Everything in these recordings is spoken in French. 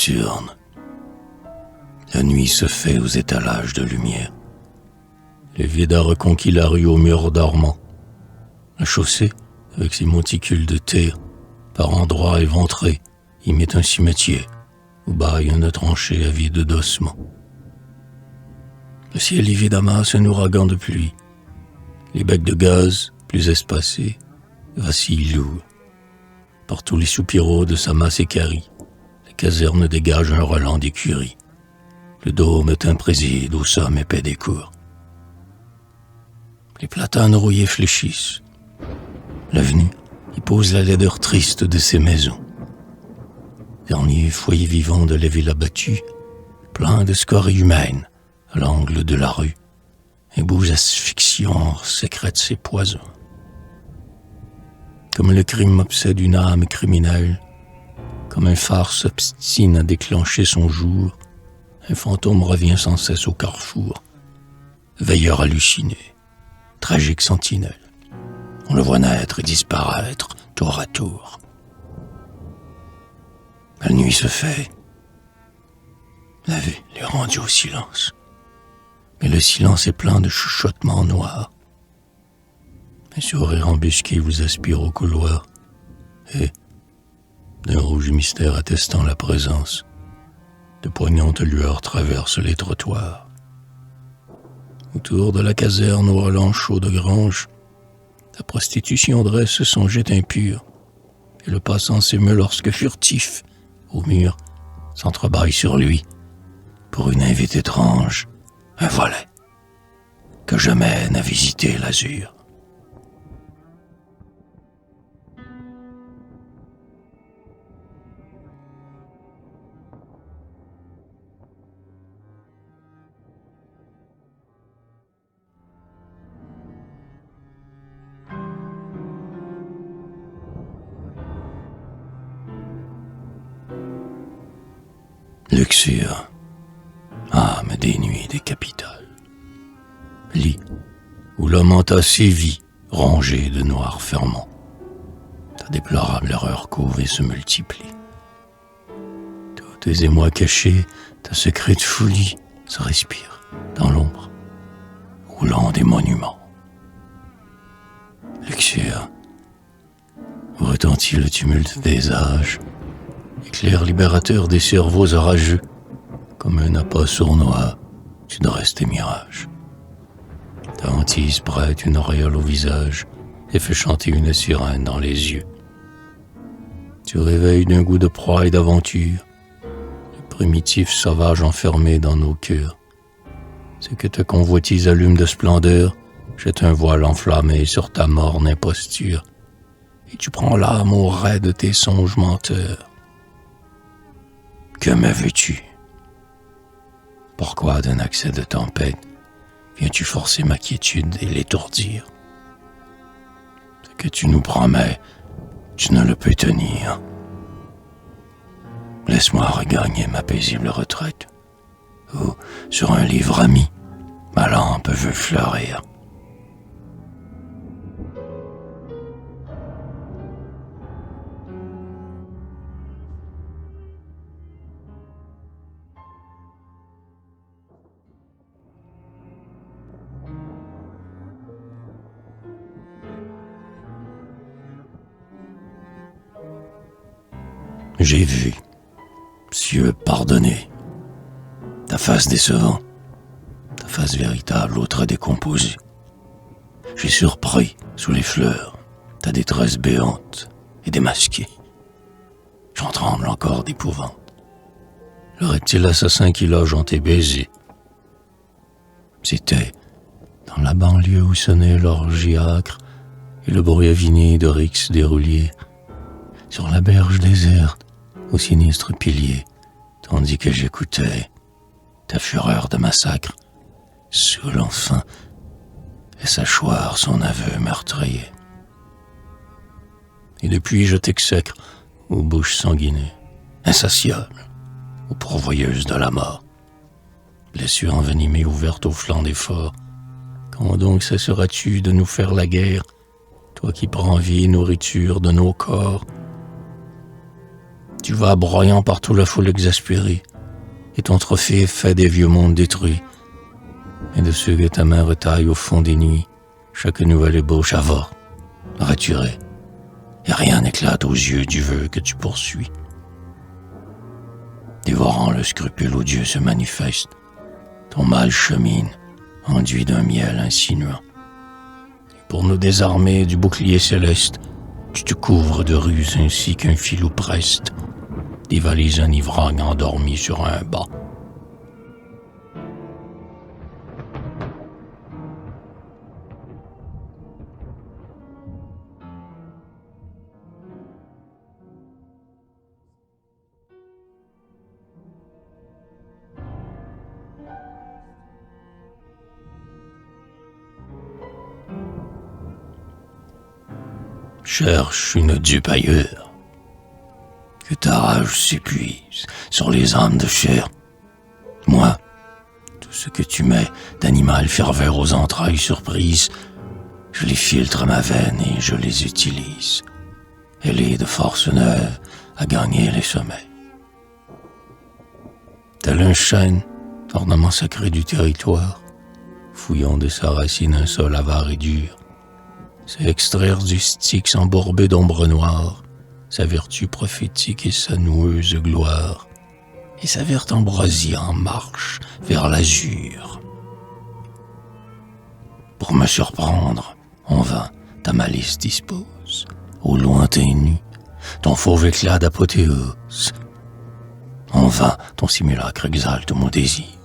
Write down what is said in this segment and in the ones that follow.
nocturne. La nuit se fait aux étalages de lumière. Le vide a reconquis la rue aux murs dormants. La chaussée, avec ses monticules de terre, par endroits éventrés, imite un cimetière, où baille une tranchée avide d'ossements. Le ciel livide amasse un ouragan de pluie. Les becs de gaz, plus espacés, vacillent lourds. Par tous les soupiraux de sa masse équarrie, la caserne dégage un relent d'écurie. Le dôme est un préside au somme épais des cours. Les platanes rouillés fléchissent. L'avenue y pose la laideur triste de ses maisons. Dernier foyer vivant de la ville abattue, plein de scories humaines à l'angle de la rue. Un bout asphyxiant sécrète ses poisons. Comme le crime obsède une âme criminelle, comme un phare s'obstine à déclencher son jour, un fantôme revient sans cesse au carrefour, veilleur halluciné, tragique sentinelle. On le voit naître et disparaître, tour à tour. La nuit se fait. La ville est rendue au silence. Mais le silence est plein de chuchotements noirs. Un sourire embusqué vous aspire au couloir. Et, d'un rouge mystère attestant la présence, de poignantes lueurs traversent les trottoirs. Autour de la caserne au relent chaud de grange, la prostitution dresse son jet impur, et le passant s'émeut lorsque furtif, au mur, s'entrebâille sur lui, pour une invite étrange, un volet, que jamais n'a visité l'azur. Luxure, âme des nuits des capitales. Lit où l'homme entasse sévit, rongé de noirs ferments. Ta déplorable erreur couve et se multiplie. Tous tes émois cachés, ta secrète folie se respire dans l'ombre, roulant des monuments. Luxure, où retentit le tumulte des âges, éclair libérateur des cerveaux orageux, comme un appât sournois, tu dresses tes mirages. Ta hantise prête une auréole au visage et fait chanter une sirène dans les yeux. Tu réveilles d'un goût de proie et d'aventure le primitif sauvage enfermé dans nos cœurs. Ce que ta convoitise allume de splendeur jette un voile enflammé sur ta morne imposture, et tu prends l'âme au rais de tes songes menteurs. Que me veux-tu? Pourquoi d'un accès de tempête viens-tu forcer ma quiétude et l'étourdir? Ce que tu nous promets, tu ne le peux tenir. Laisse-moi regagner ma paisible retraite, où, sur un livre ami, ma lampe veut fleurir. J'ai vu, cieux pardonné, ta face décevante, ta face véritable au trait décomposé. J'ai surpris, sous les fleurs, ta détresse béante et démasquée. J'en tremble encore d'épouvante. Le reptile assassin qui loge en tes baisers. C'était dans la banlieue où sonnait l'orgie âcre et le bruit aviné de rixes dérouliers, sur la berge déserte, au sinistre pilier, tandis que j'écoutais ta fureur de massacre, saoule enfin, et s'achoir son aveu meurtrier. Et depuis je t'exècre aux bouches sanguinées, insatiable, aux pourvoyeuses de la mort, blessure envenimée ouverte au flanc des forts. Quand donc cesseras-tu de nous faire la guerre, toi qui prends vie et nourriture de nos corps? Tu vas broyant partout la foule exaspérée, et ton trophée fait des vieux mondes détruits, et de ceux que ta main retaille au fond des nuits, chaque nouvelle ébauche avorte, raturée, et rien n'éclate aux yeux du vœu que tu poursuis. Dévorant le scrupule odieux se manifeste, ton mal chemine, enduit d'un miel insinuant. Et pour nous désarmer du bouclier céleste, tu te couvres de ruse ainsi qu'un filou preste dévalise un ivrogne endormi sur un banc. Cherche une dupe ailleurs, que ta rage s'épuise sur les âmes de chair. Moi, tout ce que tu mets d'animal ferveur aux entrailles surprises, je les filtre à ma veine et je les utilise. Elle est de force neuve à gagner les sommets. Tel un chêne, ornement sacré du territoire, fouillant de sa racine un sol avare et dur, c'est extraire du styx embourbé d'ombre noire, sa vertu prophétique et sa noueuse gloire, et sa verte ambroisie en marche vers l'azur. Pour me surprendre, en vain ta malice dispose, au lointain nu, ton fauve éclat d'apothéose. En vain ton simulacre exalte mon désir,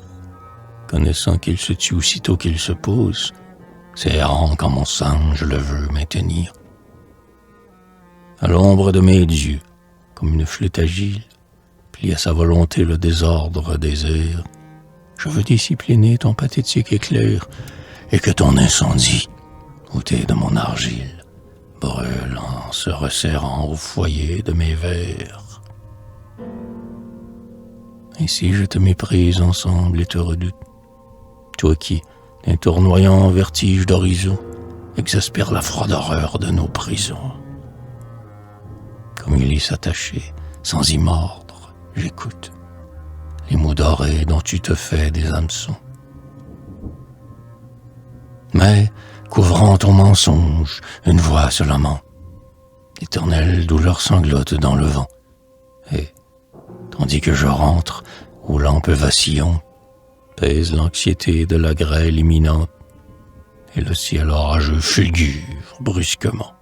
connaissant qu'il se tue aussitôt qu'il se pose, c'est errant quand mon sang je le veux maintenir. À l'ombre de mes dieux, comme une flûte agile, plie à sa volonté le désordre des airs, je veux discipliner ton pathétique éclair, et que ton incendie, ôté de mon argile, brûle en se resserrant au foyer de mes vers. Ainsi je te méprise ensemble et te redoute, toi qui, d'un tournoyant vertige d'horizon, exaspère la froide horreur de nos prisons. Comme il est s'attacher, sans y mordre, j'écoute les mots dorés dont tu te fais des hameçons. Mais, couvrant ton mensonge, une voix se lamente, éternelle douleur sanglote dans le vent, et, tandis que je rentre, aux lampes vacillantes, pèse l'anxiété de la grêle imminente, et le ciel orageux fulgure brusquement.